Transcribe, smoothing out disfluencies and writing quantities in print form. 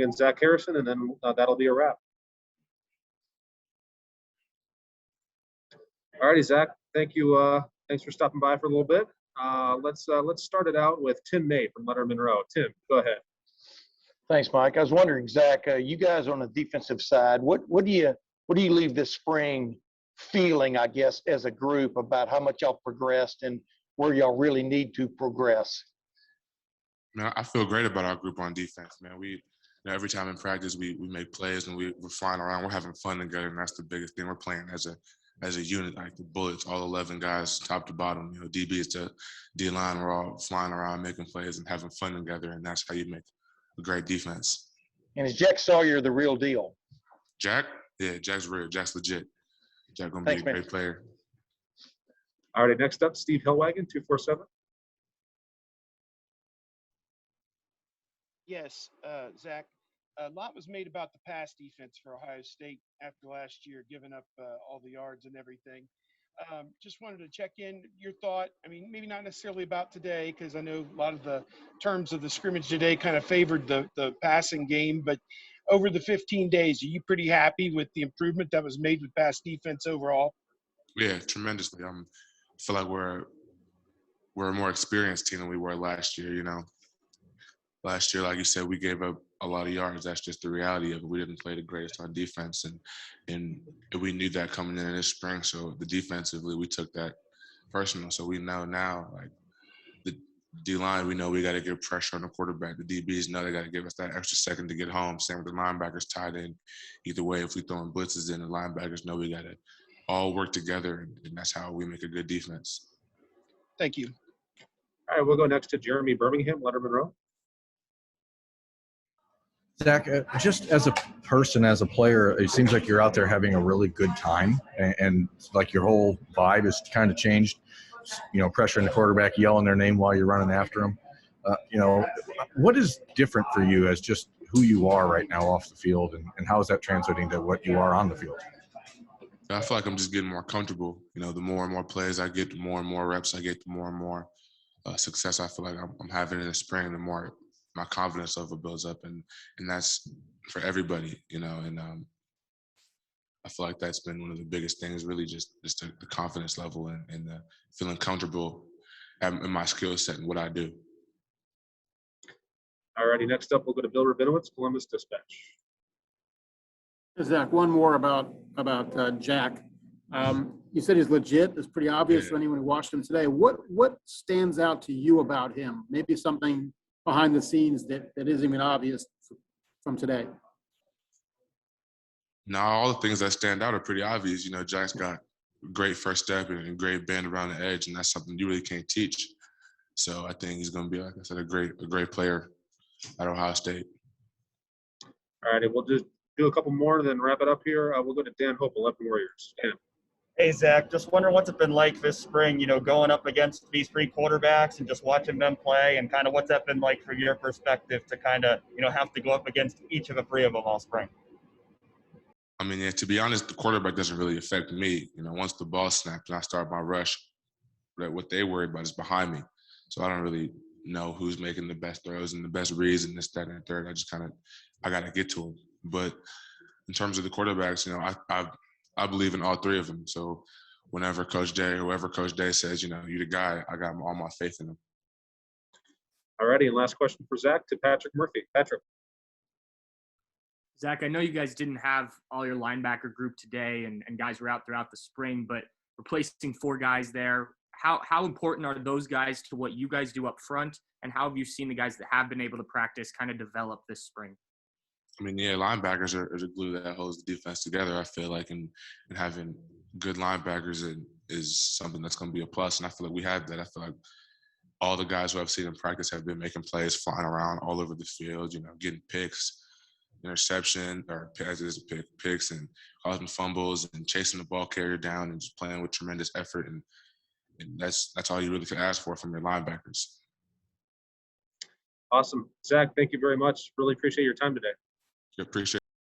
and Zach Harrison, and then that'll be a wrap. All righty, Zach. Thank you. Thanks for stopping by for a little bit. Let's start it out with Tim May from Letterman Row. Tim, go ahead. Thanks, Mike. I was wondering, Zach, you guys on the defensive side, what do you leave this spring feeling, I guess, as a group about how much y'all progressed and where y'all really need to progress? Man, I feel great about our group on defense, man. Every time in practice we make plays and we're flying around, we're having fun together, and that's the biggest thing. We're playing as a unit, like the Bullets, all 11 guys, top to bottom. DBs to D-line, we're all flying around, making plays and having fun together, and that's how you make a great defense. And is Jack Sawyer the real deal? Jack? Yeah, Jack's real. Jack's legit. Jack's going to be a great player. All right, next up, Steve Hillwagon, 247. Yes, Zach, a lot was made about the pass defense for Ohio State after last year, giving up all the yards and everything. Just wanted to check in your thought. I mean, maybe not necessarily about today, because I know a lot of the terms of the scrimmage today kind of favored the passing game. But over the 15 days, are you pretty happy with the improvement that was made with pass defense overall? Yeah, tremendously. I feel like we're a more experienced team than we were last year. Last year, like you said, we gave up a lot of yards. That's just the reality of it. We didn't play the greatest on defense, and we knew that coming in this spring. So defensively, we took that personal. So we know now, like the D-line, we know we got to get pressure on the quarterback. The DBs know they got to give us that extra second to get home. Same with the linebackers tied in. Either way, if we throwing blitzes in, the linebackers know we got to all work together, and that's how we make a good defense. Thank you. All right, we'll go next to Jeremy Birmingham, Letterman Row. Zach, just as a person, as a player, it seems like you're out there having a really good time, and like your whole vibe has kind of changed. Pressuring the quarterback, yelling their name while you're running after them. What is different for you as just who you are right now off the field, and how is that translating to what you are on the field? I feel like I'm just getting more comfortable. The more and more plays I get, the more and more reps I get, the more and more success I feel like I'm having in the spring, the more my confidence level builds up, and that's for everybody, and I feel like that's been one of the biggest things, really just the confidence level and the feeling comfortable in my skill set and what I do. All righty, next up, we'll go to Bill Rabinowitz, Columbus Dispatch. Zach, one more about Jack. You said he's legit. It's pretty obvious to anyone who watched him today. What stands out to you about him? Maybe something behind the scenes that isn't even obvious from today. Now, all the things that stand out are pretty obvious. Jack's got great first step and a great bend around the edge, and that's something you really can't teach. So I think he's going to be, like I said, a great player at Ohio State. All righty, we'll just do a couple more and then wrap it up here. We'll go to Dan Hope, 11 Warriors. Dan. Hey, Zach, just wondering what's it been like this spring, going up against these three quarterbacks and just watching them play, and kind of what's that been like from your perspective to kind of, have to go up against each of the three of them all spring? I mean, yeah, to be honest, the quarterback doesn't really affect me. Once the ball snaps and I start my rush, what they worry about is behind me. So I don't really know who's making the best throws and the best reads and this, that, and the third. I got to get to them. But in terms of the quarterbacks, I believe in all three of them. So whenever Coach Day, whoever Coach Day says, you the guy, I got all my faith in him. All righty, and last question for Zach to Patrick Murphy. Patrick. Zach, I know you guys didn't have all your linebacker group today and guys were out throughout the spring, but replacing four guys there, how important are those guys to what you guys do up front, and how have you seen the guys that have been able to practice kind of develop this spring? I mean, yeah, linebackers are the glue that holds the defense together, I feel like, and having good linebackers is something that's going to be a plus, and I feel like we have that. I feel like all the guys who I've seen in practice have been making plays, flying around all over the field, getting picks, interception, or picks, and causing fumbles, and chasing the ball carrier down, and just playing with tremendous effort, and that's all you really can ask for from your linebackers. Awesome. Zach, thank you very much. Really appreciate your time today. Appreciate it.